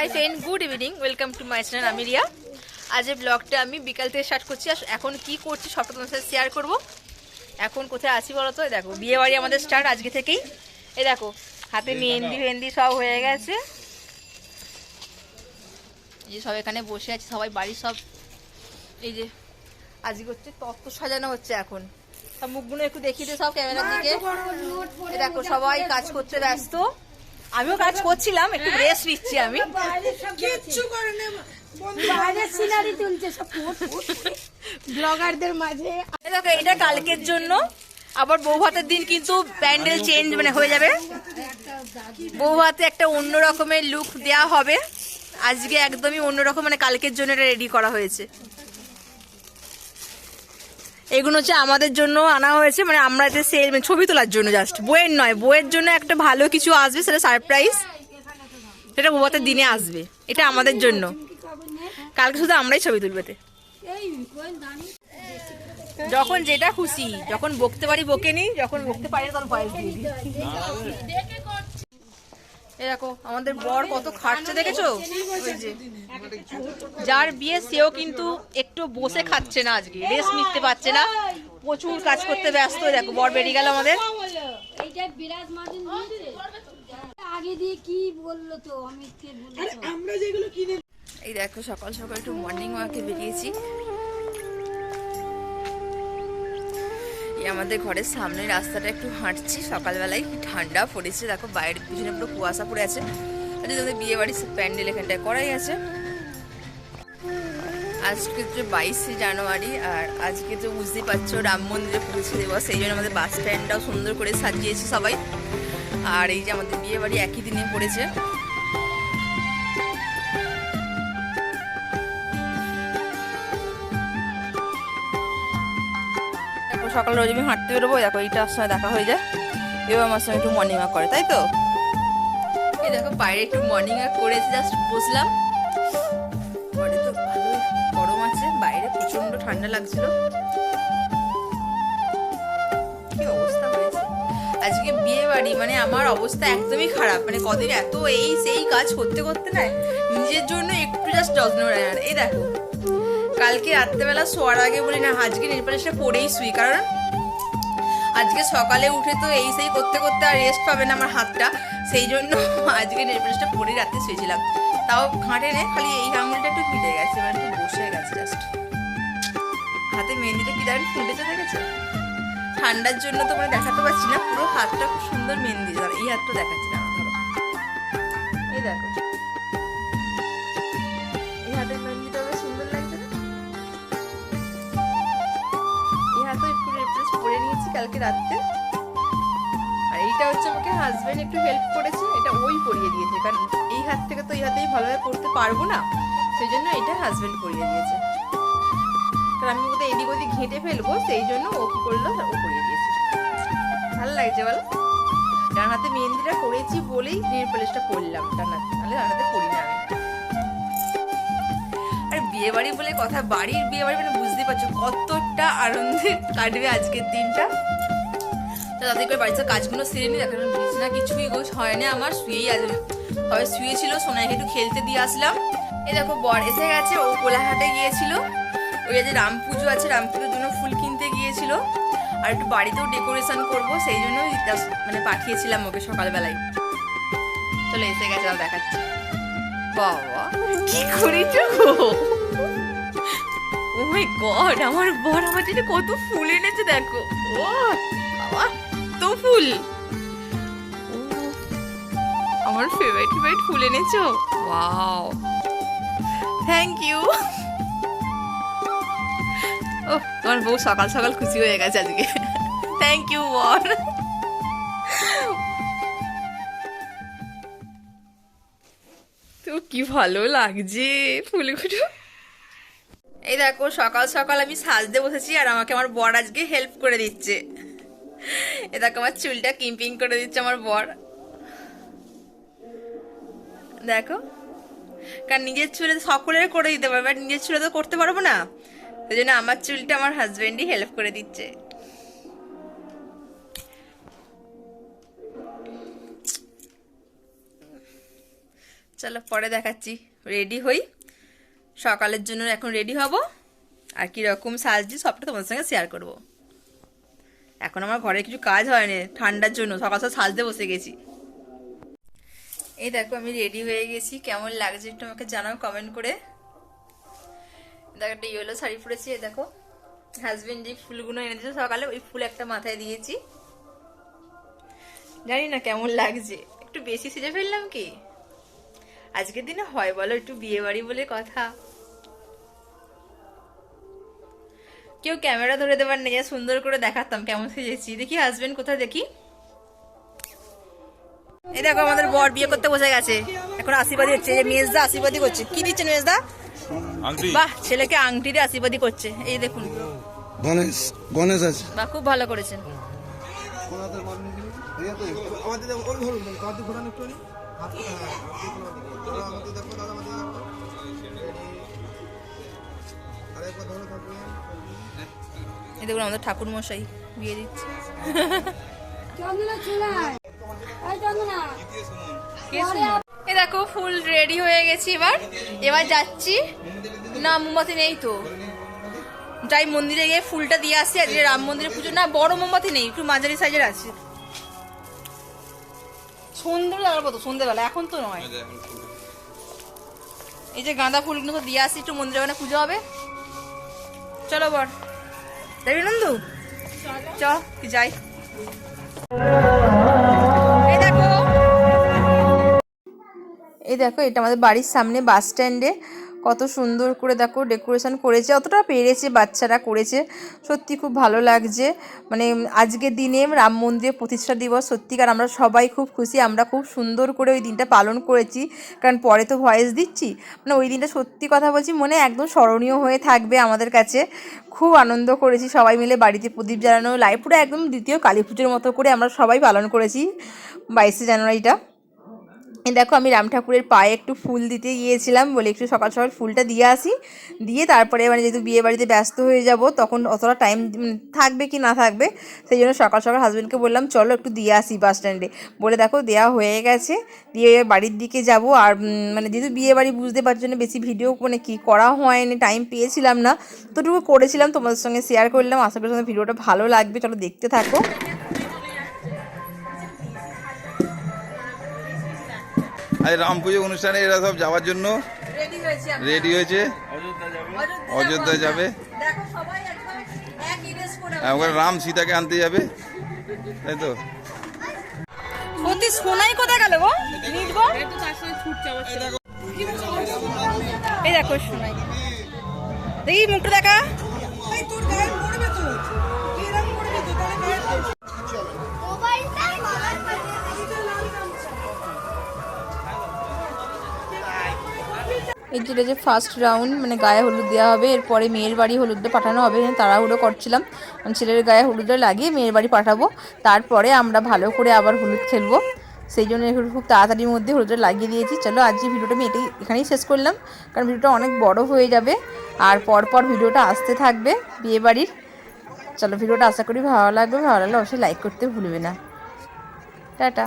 Hi friend, good evening, welcome to my channel. আমি রিয়া। আজের ব্লগটা আমি বিকাল থেকে স্টার্ট করছি। আর এখন কি করছি সবটা তোমার সাথে শেয়ার করবো। এখন কোথায় আছি বলো তো? দেখো, বিয়ে বাড়ি আমাদের স্টার্ট আজকে থেকেই। এই দেখো, হাতে মেহেন্দি ফেহেন্দি সব হয়ে গেছে। এই যে সব এখানে বসে আছে, সবাই বাড়ির সব। এই যে আজকে হচ্ছে তত্ত্ব সাজানো হচ্ছে। এখন সব মুখগুলো একটু দেখিয়ে দে সব ক্যামেরার দিকে। এই দেখো, সবাই কাজ করতে ব্যস্ত। আমিও কাজ করছিলাম, একটু রেস্ট নিচ্ছি আমি। কিচ্ছু করে না, বাইরে সিনারি তুলছে সব ব্লগারদের মাঝে। দেখো, এটা কালকের জন্য। আবার বউ ভাতের দিন কিন্তু প্যান্ডেল চেঞ্জ হয়ে যাবে। বউ ভাতে একটা অন্য রকমের লুক দেয়া হবে। আজকে একদমই অন্যরকম, কালকের জন্য এটা রেডি করা হয়েছে। এগুলো হচ্ছে আমাদের জন্য আনা হয়েছে, আমরা এতে ছবি তোলার জন্য, জাস্ট বইয়ের নয়। বইয়ের জন্য একটা ভালো কিছু আসবে, সেটা সারপ্রাইজ। সেটা বউ ভাতের দিনে আসবে, এটা আমাদের জন্য। কালকে শুধু আমরাই ছবি তুলবেতে। যখন যেটা খুশি, যখন বকতে পারি বকে নি, যখন বকতে পারি না তখন ভয়েস দিয়ে দিই। এই দেখো আমাদের বর কত খাটছে, দেখেছো? ওই যে যার বিয়ে সেও কিন্তু একটু বসে খাচ্ছে না, আজকে রেস্ট নিতে পারছে না, প্রচুর কাজ করতে ব্যস্ত। দেখো বর বেরিয়ে গেল আমাদের। আগে দিয়ে কি বললো তো অমিতকে বললো, আমরা যেগুলো কিনে। এই দেখো, সকাল সকাল একটু মর্নিং ওয়াকে বেরিয়েছি। আমাদের ঘরের সামনে রাস্তাটা একটু হাঁটছি সকালবেলায়। ঠান্ডা পড়েছে, দেখো বাইরের পিছনে পুরো কুয়াশা পড়ে আছে। তাদের বিয়ে বাড়ির প্যান্ডেল এখানটায় করাই আছে। আজকে তো 22শে জানুয়ারি, আর আজকে তো বুঝতেই পারছো রাম মন্দিরে পৌঁছে দেবো। সেই জন্য আমাদের বাস স্ট্যান্ডটাও সুন্দর করে সাজিয়েছি সবাই। আর এই যে আমাদের বিয়ে বাড়ি একই দিনে পড়েছে। সকালে রোজ আমি হাঁটতে বেরোবো। দেখো এইটার সময় দেখা হয়ে যায়, এও আমার সঙ্গে একটু মর্নিং ওয়াক করে, তাই তো? এই দেখো বাইরে একটু মর্নিং ওয়াক করেছি, জাস্ট বসলাম। ঘরে তো ভালো গরম আছে, বাইরে প্রচন্ড ঠান্ডা লাগছিল। কি অবস্থা হয়েছে আজকে বিয়ে বাড়ি, আমার অবস্থা একদমই খারাপ। কদিন এত এই সেই কাজ করতে করতে না, নিজের জন্য একটু জাস্ট যত্ন নেয়। আর এই দেখো, কালকে রাত্রেবেলা শোয়ার আগে বলি না আজকে নেল পালিশটা পরেই শুই, কারণ আজকে সকালে উঠে তো এই সেই করতে করতে আর রেস্ট পাবে না আমার হাতটা। সেই জন্য আজকে নেল পালিশটা পরেই রাত্রে শুয়েছিলাম। তাও ঘাঁটে নেই, খালি এই আঙুলটা একটু কেটে গেছে, একটু বসে গেছে জাস্ট। হাতে মেহেন্দিটা কি দারুণ ফুটেছে, দেখেছো? ঠান্ডার জন্য তো দেখাতে পারছি না, পুরো হাতটা খুব সুন্দর মেহেন্দি। ধরো এই হাতটা দেখাচ্ছি না, ধরো এই দেখো, এই হাতের মেহেন্দিটা বেশ সুন্দর লাগছে না? এই হাতও একটু রিপ্লেস করে নিয়েছি কালকে রাত্রে। আর এইটা হচ্ছে আমাকে হাজবেন্ড একটু হেল্প করেছে, এটা ওই পরিয়ে দিয়েছে, কারণ এই হাত থেকে তো এই হাতেই ভালোভাবে পড়তে পারবো না, সেই জন্য এটা হাজবেন্ড পরিয়ে দিয়েছে। কারণ আমি বোধহয় এদিক ওদিক ঘেঁটে ফেলবো, সেই জন্য ও কি করলো, ও পরিয়ে দিয়েছে। ভালো লাগছে বলো? ডান হাতে মেহেন্দিটা করেছি বলেই নেল পলিশটা পরলাম ডান হাতে, নাহলে ডান হাতে পরি না আমি। আর বিয়ে বাড়ি বলে কথা, বাড়ির বিয়ে বাড়ি বুঝতেই পারছো কতটা আনন্দে কাটবে আজকের দিনটা। তো তাদের করে বাড়িতে কাজগুলো সেরে নি। দেখো বিছনা কিছুই গোছ হয় না আমার, শুয়েই আসবে। হয় শুয়েছিল, সোনাইকে একটু খেলতে দিয়ে আসলাম। এই দেখো বর এসে গেছে, ও কোলাঘাটে গিয়েছিল। ওই যে রাম পুজো আছে, রাম পুজোর জন্য ফুল কিনতে গিয়েছিল। আর একটু বাড়িতেও ডেকোরেশন করবো, সেই জন্য পাঠিয়েছিলাম ওকে সকালবেলায়। চলো এসে গেছে, দেখাচ্ছি। বাবা কি করেছো! ও মাই গড, আমার বর আমার জন্য কত ফুল এনেছে দেখো। ও বাবা, তো ফুল! আমার ফেভারিট ফুল এনেছো। Wow, thank you. ও তোমার বউ সকাল সকাল খুশি হয়ে গেছে আজকে। থ্যাংক ইউ বর। তো কি ভালো লাগছে ফুলগুলো। এই দেখো সকাল সকাল আমি সাজতে বসেছি, আর আমাকে আমার বর আজকে হেল্প করে দিচ্ছে। এ দেখো আমার চুলটা কিম্পিং করে দিচ্ছে আমার বর, দেখো। কারণ নিজের চুলে সকলের করে দিতে পারবে, বাট নিজের চুলে তো করতে পারবো না, সেই জন্য আমার চুলটা আমার হাজবেন্ডই হেল্প করে দিচ্ছে। চলো পরে দেখাচ্ছি, রেডি হই, সকালের জন্য এখন রেডি হব, আর কীরকম সাজছি সবটা তোমাদের সঙ্গে শেয়ার করব। এখন আমার ঘরে কিছু কাজ হয়নি ঠান্ডার জন্য, সকাল সকাল সাজতে বসে গেছি। এই দেখো আমি রেডি হয়ে গেছি, কেমন লাগছে একটু আমাকে জানাও কমেন্ট করে। দেখো একটা ইয়েলো শাড়ি পরেছি, এই দেখো হাজবেন্ড যে ফুলগুলো এনে দিয়েছে সকালে, ওই ফুল একটা মাথায় দিয়েছি। জানি না কেমন লাগছে, একটু বেশি সেজে ফেললাম কি আজকের দিনে, হয় বলো, একটু বিয়ে বাড়ি বলে কথা। কেউ ক্যামেরা ধরে দেবার নেই, সুন্দর করে দেখাতাম কেমন সেজেছি। দেখি হাজবেন্ড কোথায়, দেখি। এই দেখো আমাদের বর বিয়ে করতে বসে গেছে, এখন আশীর্বাদী হচ্ছে, যে মেজদা আশীর্বাদী করছে। কি দিচ্ছেন মেজদা? বাহ, ছেলেকে আংটি দিয়ে আশীর্বাদী করছে, এই দেখুন। গণেশ আছে, বাহ, খুব ভালো করেছেন। এই দেখুন আমাদের ঠাকুর মশাই বিয়ে দিচ্ছে। এই দেখো ফুল রেডি হয়ে গেছি, এবার যাচ্ছি। না মোমবাতি নেই তো, যাই মন্দিরে গিয়ে ফুলটা দিয়ে আসি। আজকে রাম মন্দিরে পুজো, না বড় মোমবাতি নেই, একটু মাঝারি সাইজের আছে। সন্ধ্যেবেলা জ্বালাবো তো, সন্ধ্যেবেলা, এখন তো নয়। এই যে গাঁদা ফুলগুলো তো দিয়ে আসি, একটু মন্দিরে মানে পুজো হবে। চলো বর, যাবি নন্দু? চ যাই। এই দেখো এটা আমাদের বাড়ির সামনে বাস স্ট্যান্ডে, কত সুন্দর করে দেখো ডেকোরেশন করেছে, অতটা পেরেছে বাচ্চারা করেছে, সত্যি খুব ভালো লাগছে। মানে আজকের দিনে রাম মন্দিরের প্রতিষ্ঠা দিবস, সত্যিকার আমরা সবাই খুব খুশি, আমরা খুব সুন্দর করে ওই দিনটা পালন করেছি। কারণ পরে তো ভয়েস দিচ্ছি, মানে ওই দিনটা সত্যি কথা বলছি মনে একদম স্মরণীয় হয়ে থাকবে আমাদের কাছে। খুব আনন্দ করেছি সবাই মিলে, বাড়িতে প্রদীপ জ্বালানো, লাইভ পুরো একদম দ্বিতীয় কালী পুজোর মতো করে আমরা সবাই পালন করেছি 22শে জানুয়ারিটা। এই দেখো আমি রাম ঠাকুরের পায়ে একটু ফুল দিতে গিয়েছিলাম, বলে একটু সকাল সকাল ফুলটা দিয়ে আসি, দিয়ে তারপরে মানে যেহেতু বিয়ে বাড়িতে ব্যস্ত হয়ে যাব, তখন অতটা টাইম থাকবে কি না থাকবে, সেই জন্য সকাল সকাল হাজব্যান্ডকে বললাম চলো একটু দিয়ে আসি বাস স্ট্যান্ডে। বলে দেখো দেওয়া হয়ে গেছে, দিয়ে বাড়ির দিকে যাব। আর মানে যেহেতু বিয়ে বাড়ি বুঝতে পারার জন্য বেশি ভিডিও মানে কি করা হয়নি, টাইম পেয়েছিলাম না, তোটুকু করেছিলাম, তোমাদের সঙ্গে শেয়ার করলাম। আশা করি তোমাদের ভিডিওটা ভালো লাগবে, চলো দেখতে থাকো। আজ রাম পুজো অনুষ্ঠানে এরা সব যাওয়ার জন্য রেডি হয়েছে, অযোধ্যায় যাবে। ওখানে রাম সীতাকে আনতে যাবে, তাই তো? সোনাই কোথায় গেল গো? এই দেখো সোনাই, দেখি মুখটা দেখা। এই যেটা যে ফার্স্ট রাউন্ড মানে গায়ে হলুদ দেওয়া হবে, এরপরে মেয়ের বাড়ি হলুদটা পাঠানো হবে। তাড়াহুড়ো করছিলাম, মানে ছেলের গায়ে হলুদটা লাগিয়ে মেয়ের বাড়ি পাঠাবো, তারপরে আমরা ভালো করে আবার হলুদ খেলবো, সেই জন্য খুব তাড়াতাড়ির মধ্যে হলুদটা লাগিয়ে দিয়েছি। চলো আজকে ভিডিওটা আমি এখানেই শেষ করলাম, কারণ ভিডিওটা অনেক বড় হয়ে যাবে, আর পরপর ভিডিওটা আসতে থাকবে বিয়ে বাড়ির। চলো ভিডিওটা আশা করি ভালো লাগবে, ভালো লাগলে অবশ্যই লাইক করতে ভুলবে না। টাটা।